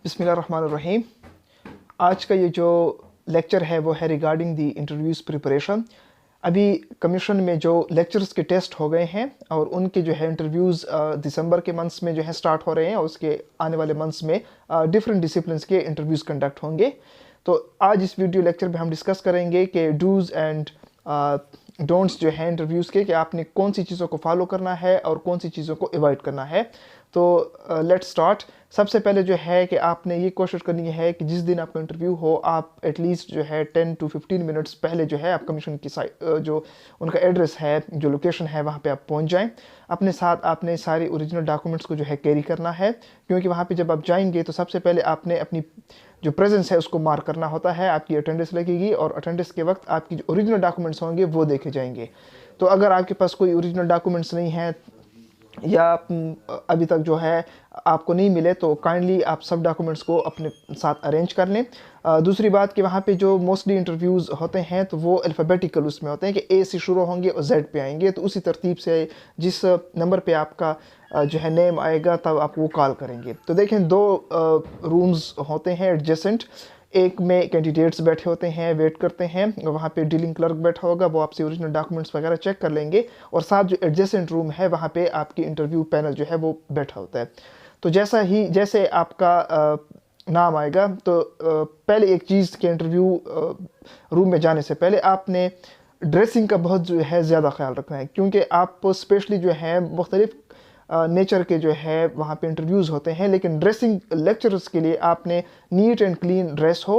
बिस्मिल्लाहिर्रहमानिर्रहीम। आज का ये जो लेक्चर है वो है रिगार्डिंग दी इंटरव्यूज़ प्रिपरेशन। अभी कमीशन में जो लेक्चर्स के टेस्ट हो गए हैं और उनके जो है इंटरव्यूज़ दिसंबर के मंथ्स में जो है स्टार्ट हो रहे हैं और उसके आने वाले मंथ्स में डिफरेंट डिसिप्लिन्स के इंटरव्यूज़ कंडक्ट होंगे। तो आज इस वीडियो लेक्चर में हम डिस्कस करेंगे कि डूज़ एंड डोंट्स जो है इंटरव्यूज़ के, कि आपने कौन सी चीज़ों को फॉलो करना है और कौन सी चीज़ों को अवॉइड करना है। तो लेट्स स्टार्ट। सबसे पहले जो है कि आपने ये कोशिश करनी है कि जिस दिन आपका इंटरव्यू हो आप एटलीस्ट जो है 10 to 15 मिनट्स पहले जो है आप कमीशन की साइट जो उनका एड्रेस है, जो लोकेशन है, वहाँ पे आप पहुँच जाएं। अपने साथ आपने सारे ओरिजिनल डॉक्यूमेंट्स को जो है कैरी करना है, क्योंकि वहाँ पे जब आप जाएंगे तो सबसे पहले आपने अपनी जो प्रेजेंस है उसको मार्क करना होता है। आपकी अटेंडेंस लगेगी और अटेंडेंस के वक्त आपकी जो ओरिजिनल डॉक्यूमेंट्स होंगे वो देखे जाएंगे। तो अगर आपके पास कोई ओरिजिनल डॉक्यूमेंट्स नहीं है या अभी तक जो है आपको नहीं मिले तो काइंडली आप सब डॉक्यूमेंट्स को अपने साथ अरेंज कर लें। दूसरी बात कि वहाँ पे जो मोस्टली इंटरव्यूज़ होते हैं तो वो अल्फ़ाबेटिकल उसमें होते हैं कि ए से शुरू होंगे और जेड पे आएंगे, तो उसी तरतीब से जिस नंबर पे आपका जो है नेम आएगा तब आप वो कॉल करेंगे। तो देखें, दो रूम्स होते हैं एडजेसेंट। एक में कैंडिडेट्स बैठे होते हैं, वेट करते हैं, वहाँ पे डीलिंग क्लर्क बैठा होगा, वो आपसे ओरिजिनल डॉक्यूमेंट्स वगैरह चेक कर लेंगे। और साथ जो एडजेसेंट रूम है वहाँ पे आपकी इंटरव्यू पैनल जो है वो बैठा होता है। तो जैसे आपका नाम आएगा तो पहले एक चीज़ के इंटरव्यू रूम में जाने से पहले आपने ड्रेसिंग का बहुत जो है ज़्यादा ख्याल रखना है, क्योंकि आप स्पेशली जो है मुख्तलिफ नेचर के जो है वहाँ पे इंटरव्यूज़ होते हैं, लेकिन ड्रेसिंग लेक्चर्स के लिए आपने नीट एंड क्लीन ड्रेस हो।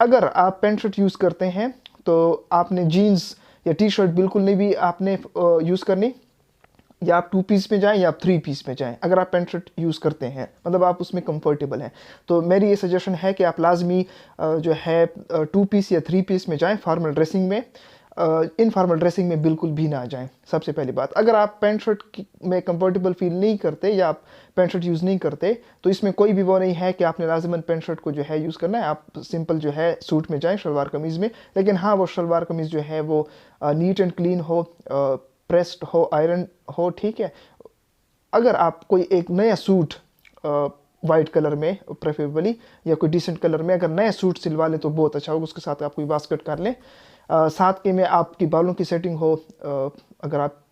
अगर आप पेंट शर्ट यूज़ करते हैं तो आपने जीन्स या टी शर्ट बिल्कुल नहीं भी आपने यूज़ करनी, या आप 2 पीस में जाएं या आप 3 पीस में जाएं। अगर आप पेंट शर्ट यूज़ करते हैं मतलब आप उसमें कंफर्टेबल हैं, तो मेरी ये सजेशन है कि आप लाजमी जो है 2 पीस या 3 पीस में जाएं फॉर्मल ड्रेसिंग में। इनफॉर्मल ड्रेसिंग में बिल्कुल भी ना जाएं। सबसे पहली बात, अगर आप पेंट शर्ट में कंफर्टेबल फील नहीं करते या आप पेंट शर्ट यूज़ नहीं करते तो इसमें कोई भी वो नहीं है कि आपने लाजमन पेंट शर्ट को जो है यूज़ करना है। आप सिंपल जो है सूट में जाएं, शलवार कमीज़ में, लेकिन हाँ वो शलवार कमीज़ जो है वो नीट एंड क्लीन हो, प्रेस्ड हो, आयरन हो, ठीक है। अगर आप कोई एक नया सूट वाइट कलर में प्रेफरेबली या कोई डिसेंट कलर में अगर नया सूट सिलवा लें तो बहुत अच्छा होगा। उसके साथ आप कोई बास्केट कर लें। साथ के में आपकी बालों की सेटिंग हो, अगर आप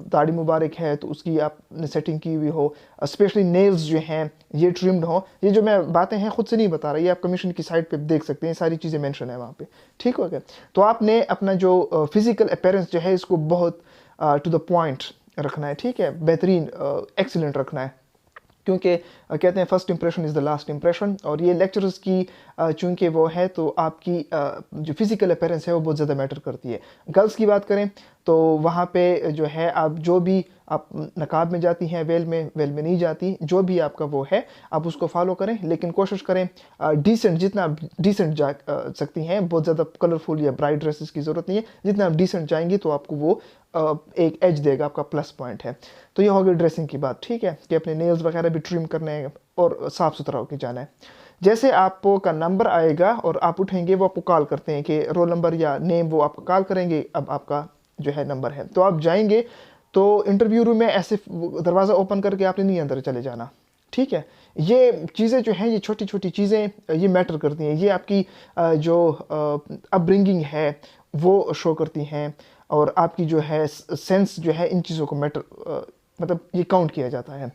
दाढ़ी मुबारक है तो उसकी आपने सेटिंग की हुई हो, स्पेशली नेल्स जो हैं ये ट्रिम्ड हो। ये जो मैं बातें हैं खुद से नहीं बता रहा, ये आप कमीशन की साइट पे देख सकते हैं, सारी चीज़ें मेंशन है वहाँ पे, ठीक हो गया। तो आपने अपना जो फिज़िकल अपीयरेंस जो है इसको बहुत टू द पॉइंट रखना है, ठीक है, बेहतरीन एक्सीलेंट रखना है, क्योंकि कहते हैं first impression is the last impression. और ये लेक्चरर्स की चूँकि वो है तो आपकी जो फिज़िकल अपीयरेंस है वो बहुत ज़्यादा मैटर करती है। गर्ल्स की बात करें तो वहाँ पे जो है आप जो भी आप नकाब में जाती हैं, वेल में नहीं जाती, जो भी आपका वो है आप उसको फॉलो करें, लेकिन कोशिश करें डिसेंट, जितना आप डिसेंट जा सकती हैं। बहुत ज़्यादा कलरफुल या ब्राइट ड्रेसेस की ज़रूरत नहीं है। जितना आप डिसेंट जाएंगी तो आपको वो एक एज देगा, आपका प्लस पॉइंट है। तो ये हो गई ड्रेसिंग की बात, ठीक है, कि अपने नेल्स वगैरह भी ट्रिम करने हैं और साफ़ सुथरा होकर जाना है। जैसे आपको का नंबर आएगा और आप उठेंगे, वो आपको कॉल करते हैं कि रोल नंबर या नेम, वो आपको कॉल करेंगे, अब आपका जो है नंबर है। तो आप जाएंगे तो इंटरव्यू रूम में ऐसे दरवाज़ा ओपन करके आपने नहीं अंदर चले जाना, ठीक है। ये चीज़ें जो हैं, ये छोटी छोटी चीज़ें ये मैटर करती हैं। ये आपकी जो अपब्रिंगिंग है वो शो करती हैं, और आपकी जो है सेंस जो है इन चीज़ों को मैटर मतलब ये काउंट किया जाता है।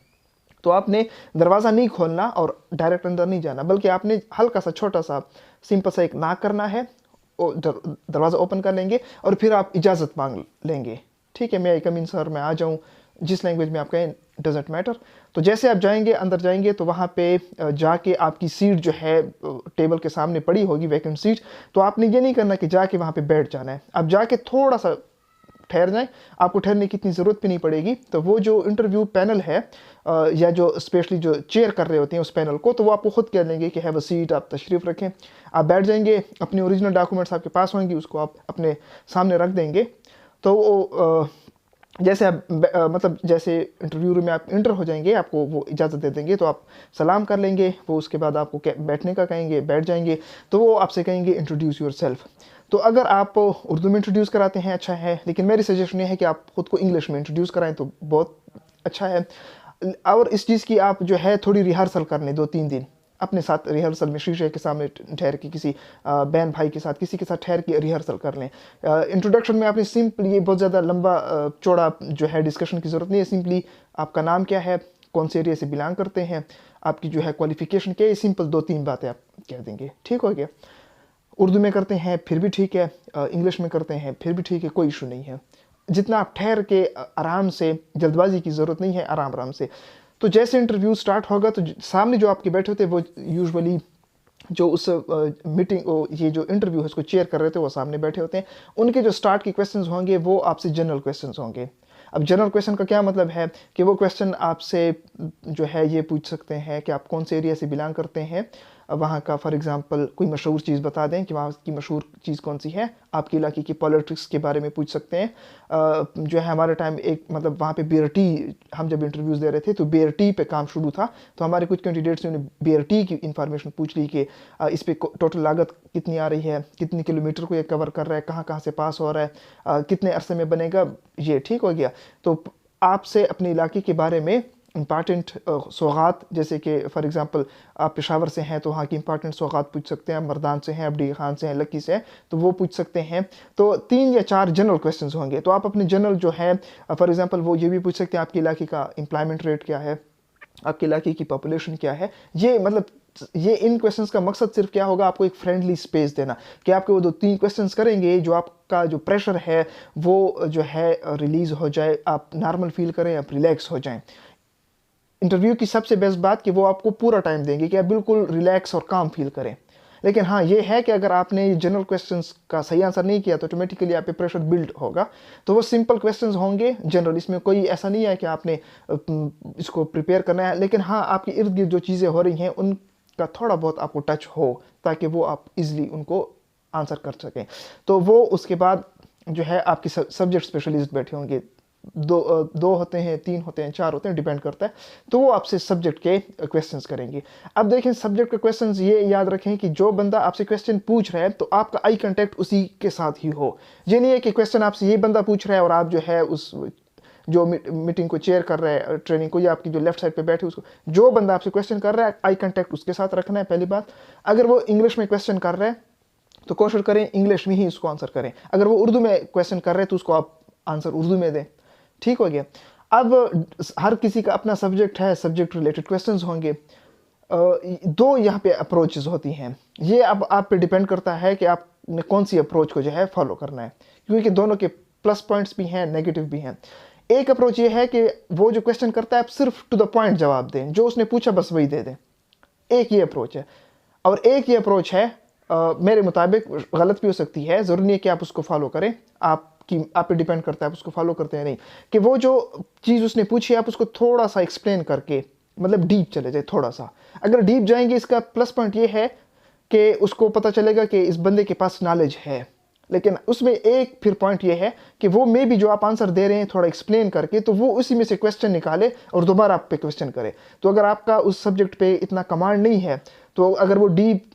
तो आपने दरवाज़ा नहीं खोलना और डायरेक्ट अंदर नहीं जाना, बल्कि आपने हल्का सा छोटा सा सिंपल सा एक नाक करना है, और दरवाज़ा ओपन कर लेंगे और फिर आप इजाज़त मांग लेंगे, ठीक है, मैं आई कम इन सर, मैं आ जाऊँ, जिस लैंग्वेज में आप कहें, डजेंट मैटर। तो जैसे आप जाएंगे अंदर जाएंगे तो वहाँ पे जाके आपकी सीट जो है टेबल के सामने पड़ी होगी, वैकेंट सीट। तो आपने ये नहीं करना कि जाके वहाँ पे बैठ जाना है, आप जाके थोड़ा सा ठहर जाएं। आपको ठहरने की इतनी ज़रूरत भी नहीं पड़ेगी। तो वो जो इंटरव्यू पैनल है या जो स्पेशली जो चेयर कर रहे होते हैं उस पैनल को, तो वो आपको खुद कह लेंगे कि हैव अ सीट, आप तशरीफ़ रखें। आप बैठ जाएंगे, अपनी ओरिजिनल डॉक्यूमेंट्स आपके पास होंगी, उसको आप अपने सामने रख देंगे। तो वो जैसे आप मतलब जैसे इंटरव्यू रूम में आप इंटर हो जाएंगे, आपको वो इजाज़त दे देंगे, तो आप सलाम कर लेंगे। वो उसके बाद आपको बैठने का कहेंगे, बैठ जाएंगे। तो वो आपसे कहेंगे इंट्रोड्यूस योर सेल्फ। तो अगर आप उर्दू में इंट्रोड्यूस कराते हैं अच्छा है, लेकिन मेरी सजेशन ये है कि आप ख़ुद को इंग्लिश में इंट्रोड्यूस कराएं तो बहुत अच्छा है। और इस चीज़ की आप जो है थोड़ी रिहर्सल कर लें 2-3 दिन। अपने साथ रिहर्सल में शीशे के सामने ठहर के किसी बहन भाई के साथ, किसी के साथ ठहर के रिहर्सल कर लें। इंट्रोडक्शन में आपने सिंपली, ये बहुत ज़्यादा लंबा चौड़ा जो है डिस्कशन की ज़रूरत नहीं है। सिंपली आपका नाम क्या है, कौन से एरिया से बिलोंग करते हैं, आपकी जो है क्वालिफिकेशन क्या है, सिंपल 2-3 बातें आप कह देंगे, ठीक हो गया। उर्दू में करते हैं फिर भी ठीक है, इंग्लिश में करते हैं फिर भी ठीक है, कोई इशू नहीं है। जितना आप ठहर के आराम से, जल्दबाजी की ज़रूरत नहीं है, आराम आराम से। तो जैसे इंटरव्यू स्टार्ट होगा तो सामने जो आपके बैठे होते हैं वो यूजुअली जो उस मीटिंग, ये जो इंटरव्यू है उसको चेयर कर रहे थे, वो सामने बैठे होते हैं। उनके जो स्टार्ट के क्वेश्चंस होंगे वो आपसे जनरल क्वेश्चंस होंगे। अब जनरल क्वेश्चन का क्या मतलब है कि वो क्वेश्चन आपसे जो है ये पूछ सकते हैं कि आप कौन से एरिया से बिलोंग करते हैं, वहाँ का फॉर एग्जांपल कोई मशहूर चीज़ बता दें कि वहाँ की मशहूर चीज़ कौन सी है। आपके इलाके की पॉलिटिक्स के बारे में पूछ सकते हैं। जो है हमारे टाइम एक मतलब वहाँ पे बियर टी, हम जब इंटरव्यूज़ दे रहे थे तो बियर टी पे काम शुरू था, तो हमारे कुछ कैंडिडेट्स ने बियर टी की इन्फॉर्मेशन पूछ ली कि इस पे टोटल लागत कितनी आ रही है, कितने किलोमीटर को ये कवर कर रहा है, कहाँ कहाँ से पास हो रहा है, कितने अरसे में बनेगा, ये ठीक हो गया। तो आपसे अपने इलाके के बारे में इम्पॉर्टेंट सौगात, जैसे कि फॉर एग्जांपल आप पेशावर से हैं तो वहाँ की इंपॉर्टेंट सौगात पूछ सकते हैं, मर्दान से हैं, अब्डी खान से हैं, लकी से हैं, तो वो पूछ सकते हैं। तो 3 या 4 जनरल क्वेश्चंस होंगे। तो आप अपने जनरल जो है फॉर एग्जांपल वो ये भी पूछ सकते हैं आपके इलाके का एम्प्लॉयमेंट रेट क्या है, आपके इलाके की पॉपुलेशन क्या है। ये मतलब ये इन क्वेश्चंस का मकसद सिर्फ क्या होगा, आपको एक फ्रेंडली स्पेस देना कि आपके वो 2-3 क्वेश्चंस करेंगे, जो आपका जो प्रेशर है वो जो है रिलीज हो जाए, आप नॉर्मल फील करें, आप रिलैक्स हो जाएं। इंटरव्यू की सबसे बेस्ट बात कि वो आपको पूरा टाइम देंगे कि आप बिल्कुल रिलैक्स और काम फील करें। लेकिन हाँ ये है कि अगर आपने जनरल क्वेश्चंस का सही आंसर नहीं किया तो ऑटोमेटिकली आप पे प्रेशर बिल्ड होगा। तो वो सिंपल क्वेश्चंस होंगे जनरल, इसमें कोई ऐसा नहीं है कि आपने इसको प्रिपेयर करना है। लेकिन हाँ आपके इर्द गिर्द जो चीज़ें हो रही हैं उनका थोड़ा बहुत आपको टच हो, ताकि वो आप इजली उनको आंसर कर सकें। तो वो उसके बाद जो है आपके सब्जेक्ट स्पेशलिस्ट बैठे होंगे, दो होते हैं, 3 होते हैं, 4 होते हैं, डिपेंड करता है। तो वो आपसे सब्जेक्ट के क्वेश्चंस करेंगे। अब देखें सब्जेक्ट के क्वेश्चंस, ये याद रखें कि जो बंदा आपसे क्वेश्चन पूछ रहा है तो आपका आई कांटेक्ट उसी के साथ ही हो। ये नहीं है कि क्वेश्चन आपसे ये बंदा पूछ रहा है और आप जो है उस जो मीटिंग को चेयर कर रहा है, ट्रेनिंग को, या आपकी जो लेफ्ट साइड पे बैठे उसको, जो बंदा आपसे क्वेश्चन कर रहा है आई कांटेक्ट उसके साथ रखना है पहली बात। अगर वो इंग्लिश में क्वेश्चन कर रहा है तो कोशिश करें इंग्लिश में ही उसको आंसर करें। अगर वो उर्दू में क्वेश्चन कर रहे हैं तो उसको आप आंसर उर्दू में दें, ठीक हो गया। अब हर किसी का अपना सब्जेक्ट है, सब्जेक्ट रिलेटेड क्वेश्चंस होंगे। 2 यहाँ पे अप्रोचेस होती हैं, ये अब आप पे डिपेंड करता है कि आपने कौन सी अप्रोच को जो है फॉलो करना है, क्योंकि दोनों के प्लस पॉइंट्स भी हैं, नेगेटिव भी हैं। एक अप्रोच ये है कि वो जो क्वेश्चन करता है आप सिर्फ टू द पॉइंट जवाब दें, जो उसने पूछा बस वही दे दें। एक ये अप्रोच है। और एक ये अप्रोच है मेरे मुताबिक गलत भी हो सकती है, ज़रूरी नहीं है कि आप उसको फॉलो करें, आप पे डिपेंड करता है आप उसको फॉलो करते हैं नहीं, कि वो जो चीज़ उसने पूछी आप उसको थोड़ा सा एक्सप्लेन करके मतलब डीप चले जाए थोड़ा सा। अगर डीप जाएंगे इसका प्लस पॉइंट ये है कि उसको पता चलेगा कि इस बंदे के पास नॉलेज है। लेकिन उसमें एक फिर पॉइंट ये है कि वो मे भी जो आप आंसर दे रहे हैं थोड़ा एक्सप्लेन करके, तो वो उसी में से क्वेश्चन निकाले और दोबारा आप पे क्वेश्चन करे। तो अगर आपका उस सब्जेक्ट पे इतना कमांड नहीं है तो अगर वो डीप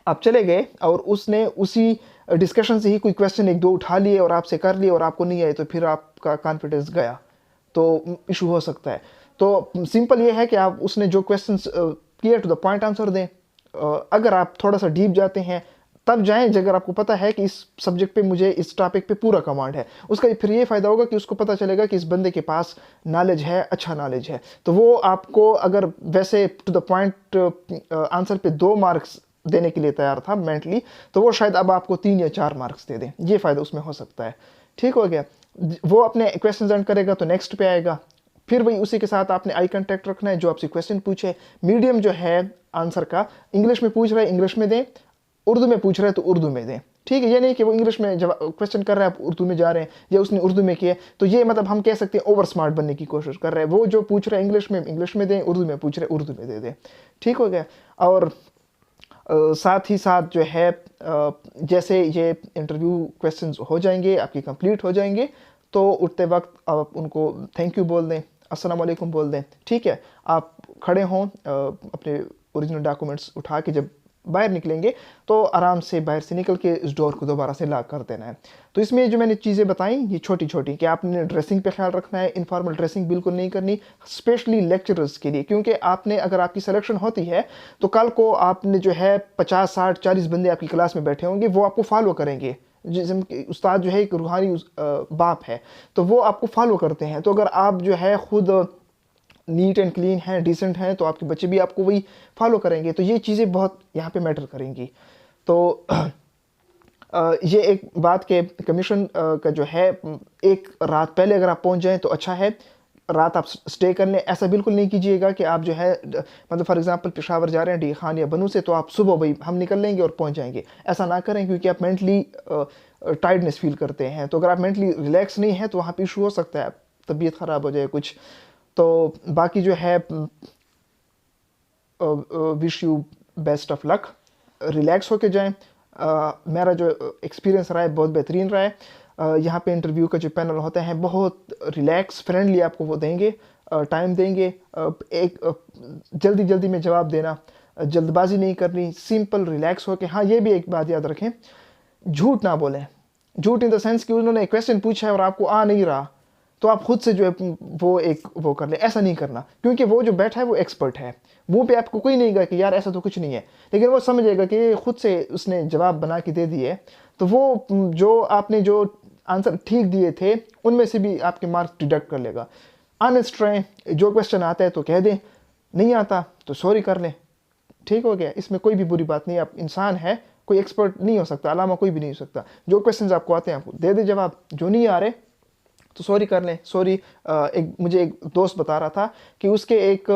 आप चले गए और उसने उसी डिस्कशन से ही कोई क्वेश्चन 1-2 उठा लिए और आपसे कर लिए और आपको नहीं आए, तो फिर आपका कॉन्फिडेंस गया, तो इशू हो सकता है। तो सिंपल ये है कि आप उसने जो क्वेश्चंस किए टू द पॉइंट आंसर दें। अगर आप थोड़ा सा डीप जाते हैं तब जाएं, अगर आपको पता है कि इस सब्जेक्ट पे मुझे इस टॉपिक पे पूरा कमांड है। उसका फिर ये फ़ायदा होगा कि उसको पता चलेगा कि इस बंदे के पास नॉलेज है, अच्छा नॉलेज है। तो वो आपको अगर वैसे टू द पॉइंट आंसर पे 2 मार्क्स देने के लिए तैयार था मेंटली, तो वो शायद अब आपको 3 या 4 मार्क्स दे दें। ये फ़ायदा उसमें हो सकता है, ठीक हो गया। वो अपने क्वेश्चन एंड करेगा तो नेक्स्ट पे आएगा, फिर वही उसी के साथ आपने आई कांटेक्ट रखना है, जो आपसे क्वेश्चन पूछे। मीडियम जो है आंसर का, इंग्लिश में पूछ रहे हैं इंग्लिश में दें, उर्दू में पूछ रहे हैं तो उर्दू में दें, ठीक है। ये नहीं कि वो इंग्लिश में जब क्वेश्चन कर रहा है आप उर्दू में जा रहे हैं, या उसने उर्दू में किया, तो ये मतलब हम कह सकते हैं ओवर स्मार्ट बनने की कोशिश कर रहे हैं। वो जो पूछ रहे हैं इंग्लिश में दें, उर्दू में पूछ रहे हैं उर्दू में दे दें, ठीक हो गया। और साथ ही साथ जो है जैसे ये इंटरव्यू क्वेश्चंस हो जाएंगे, आपकी कंप्लीट हो जाएंगे, तो उठते वक्त आप उनको थैंक यू बोल दें, अस्सलाम वालेकुम बोल दें, ठीक है। आप खड़े हों, अपने ओरिजिनल डॉक्यूमेंट्स उठा के जब बाहर निकलेंगे तो आराम से बाहर से निकल के इस डोर को दोबारा से लॉक कर देना है। तो इसमें जो मैंने चीज़ें बताई ये छोटी छोटी कि आपने ड्रेसिंग पे ख्याल रखना है, इनफॉर्मल ड्रेसिंग बिल्कुल नहीं करनी, स्पेशली लेक्चरर्स के लिए, क्योंकि आपने अगर आपकी सिलेक्शन होती है तो कल को आपने जो है 50 60 40 बंदे आपकी क्लास में बैठे होंगे, वो आपको फॉलो करेंगे। जिसम उस्ताद जो है एक रूहानी बाप है, तो वो आपको फॉलो करते हैं। तो अगर आप जो है खुद नीट एंड क्लीन हैं, डिसेंट हैं, तो आपके बच्चे भी आपको वही फॉलो करेंगे। तो ये चीज़ें बहुत यहाँ पे मैटर करेंगी। तो ये एक बात के कमीशन का जो है एक रात पहले अगर आप पहुँच जाएँ तो अच्छा है, रात आप स्टे कर लें। ऐसा बिल्कुल नहीं कीजिएगा कि आप जो है मतलब फॉर एग्जांपल पेशावर जा रहे हैं डी खान या बनू से, तो आप सुबह भाई हम निकल लेंगे और पहुंच जाएंगे। ऐसा ना करें, क्योंकि आप मेंटली टायर्डनेस फील करते हैं। तो अगर आप मेंटली रिलैक्स नहीं है तो वहाँ पे इशू हो सकता है, तबीयत ख़राब हो जाए कुछ। तो बाकी जो है wish you best of luck, relax होके जाएं। मेरा जो एक्सपीरियंस रहा है बहुत बेहतरीन रहा है। यहाँ पे इंटरव्यू का जो पैनल होता है बहुत रिलैक्स फ्रेंडली आपको वो देंगे, टाइम देंगे। एक जल्दी जल्दी में जवाब देना, जल्दबाजी नहीं करनी, सिंपल रिलैक्स होके। हाँ, ये भी एक बात याद रखें, झूठ ना बोलें। झूठ इन द सेंस कि उन्होंने एक क्वेश्चन पूछा है और आपको आ नहीं रहा, तो आप खुद से जो है वो कर ले। ऐसा नहीं करना, क्योंकि वो जो बैठा है वो एक्सपर्ट है। मुंह पे आपको कोई नहीं कहा कि यार ऐसा तो कुछ नहीं है, लेकिन वो समझेगा कि खुद से उसने जवाब बना के दे दिए। तो वो जो आपने जो आंसर ठीक दिए थे उनमें से भी आपके मार्क्स डिडक्ट कर लेगा। ऑनेस्ट रहें, जो क्वेश्चन आता है तो कह दें, नहीं आता तो सॉरी कर लें, ठीक हो गया। इसमें कोई भी बुरी बात नहीं। आप इंसान है, कोई एक्सपर्ट नहीं हो सकता, अलामा कोई भी नहीं हो सकता। जो क्वेश्चन आपको आते हैं आपको दे दे जवाब, जो नहीं आ रहे तो सॉरी कर लें। सॉरी मुझे एक दोस्त बता रहा था कि उसके एक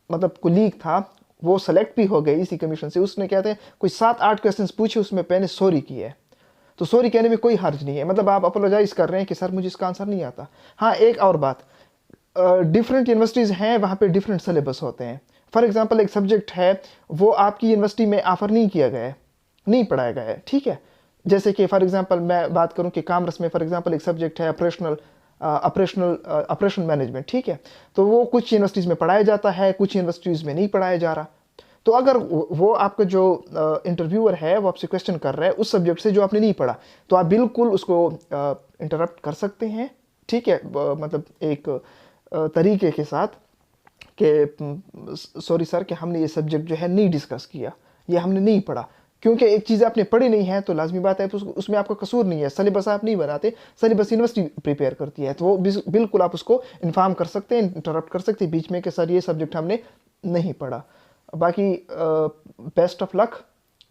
मतलब कुलीग था, वो सेलेक्ट भी हो गए इसी कमीशन से। उसने कहते हैं कोई 7-8 क्वेश्चंस पूछे, उसमें मैंने सॉरी की है। तो सॉरी कहने में कोई हर्ज नहीं है, मतलब आप अपोलोजाइज कर रहे हैं कि सर मुझे इसका आंसर नहीं आता। हाँ, एक और बात, डिफरेंट यूनिवर्सिटीज़ हैं, वहाँ पे डिफरेंट सिलेबस होते हैं। फॉर एग्जांपल एक सब्जेक्ट है, वो आपकी यूनिवर्सिटी में ऑफर नहीं किया गया है, नहीं पढ़ाया गया है, ठीक है। जैसे कि फॉर एग्जांपल मैं बात करूं कि कॉमर्स में फॉर एग्जांपल एक सब्जेक्ट है ऑपरेशन मैनेजमेंट, ठीक है। तो वो कुछ यूनिवर्सिटीज़ में पढ़ाया जाता है, कुछ यूनिवर्सिटीज़ में नहीं पढ़ाया जा रहा। तो अगर वो आपका जो इंटरव्यूअर है वो आपसे क्वेश्चन कर रहा है उस सब्जेक्ट से जो आपने नहीं पढ़ा, तो आप बिल्कुल उसको इंटरप्ट कर सकते हैं, ठीक है। मतलब एक तरीके के साथ कि सॉरी सर कि हमने ये सब्जेक्ट जो है नहीं डिस्कस किया, ये हमने नहीं पढ़ा। क्योंकि एक चीज़ आपने पढ़ी नहीं है तो लाजमी बात है तो उसमें आपका कसूर नहीं है। सिलेबस आप नहीं बनाते, सिलेबस यूनिवर्सिटी प्रिपेयर करती है। तो वो बिल्कुल आप उसको इन्फॉर्म कर सकते हैं, इंटरप्ट कर सकते हैं बीच में कि सर ये सब्जेक्ट हमने नहीं पढ़ा। बाकी बेस्ट ऑफ लक,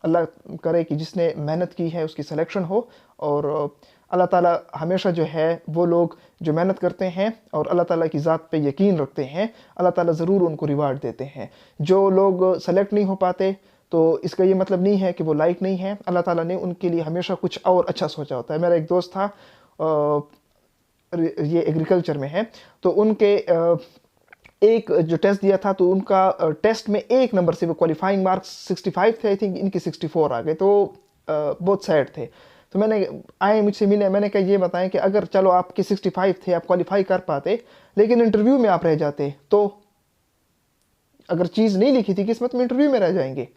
अल्लाह करे कि जिसने मेहनत की है उसकी सिलेक्शन हो। और अल्लाह ताला हमेशा जो है वो लोग जो मेहनत करते हैं और अल्लाह ताला की ज़ात पे यकीन रखते हैं, अल्लाह ताला ज़रूर उनको रिवार्ड देते हैं। जो लोग सेलेक्ट नहीं हो पाते तो इसका ये मतलब नहीं है कि वो लाइक नहीं है, अल्लाह ताला ने उनके लिए हमेशा कुछ और अच्छा सोचा होता है। मेरा एक दोस्त था, ये एग्रीकल्चर में है, तो उनके एक जो टेस्ट दिया था तो उनका टेस्ट में एक नंबर से वो क्वालिफाइंग मार्क्स 65 थे, आई थिंक इनके 64 आ गए। तो बहुत सैड थे। तो मैंने आए मुझसे मिले, मैंने कहा ये बताएं कि अगर चलो आपके 65 थे, आप क्वालिफाई कर पाते, लेकिन इंटरव्यू में आप रह जाते, तो अगर चीज़ नहीं लिखी थी किस्मत में, इंटरव्यू में रह जाएंगे।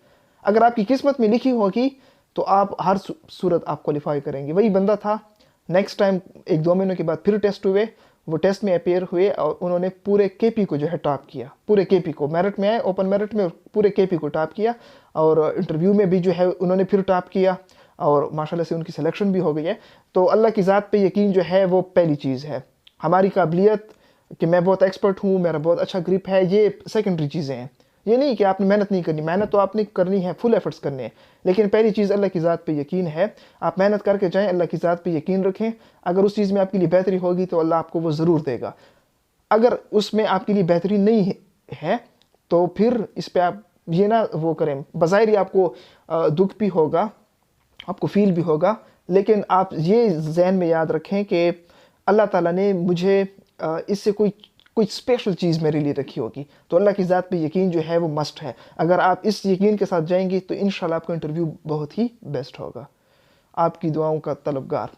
अगर आपकी किस्मत में लिखी होगी तो आप हर सूरत आप क्वालिफाई करेंगे। वही बंदा था, नेक्स्ट टाइम 1-2 महीनों के बाद फिर टेस्ट हुए, वो टेस्ट में अपेयर हुए और उन्होंने पूरे केपी को जो है टॉप किया। पूरे केपी को मेरिट में आए, ओपन मेरिट में पूरे केपी को टॉप किया। और इंटरव्यू में भी जो है उन्होंने फिर टॉप किया और माशाल्लाह से उनकी सिलेक्शन भी हो गई है। तो अल्लाह की ज़ात पे यकीन जो है वो पहली चीज़ है। हमारी काबिलियत कि मैं बहुत एक्सपर्ट हूँ, मेरा बहुत अच्छा ग्रिप है, ये सेकेंडरी चीज़ें हैं। ये नहीं कि आपने मेहनत नहीं करनी, मेहनत तो आपने करनी है, फुल एफर्ट्स करने हैं, लेकिन पहली चीज़ अल्लाह की ज़ात पे यकीन है। आप मेहनत करके जाएं, अल्लाह की ज़ात पे यकीन रखें। अगर उस चीज़ में आपके लिए बेहतरी होगी तो अल्लाह आपको वो ज़रूर देगा। अगर उसमें आपके लिए बेहतरी नहीं है तो फिर इस पर आप ये ना वो करें, बज़ाहिर ही आपको दुख भी होगा, आपको फील भी होगा, लेकिन आप ये जहन में याद रखें कि अल्लाह ताला ने मुझे इससे कोई स्पेशल चीज़ मेरे लिए रखी होगी। तो अल्लाह की ज़ात पे यकीन जो है वो मस्ट है। अगर आप इस यकीन के साथ जाएंगे तो इंशाल्लाह आपका इंटरव्यू बहुत ही बेस्ट होगा। आपकी दुआओं का तलबगार।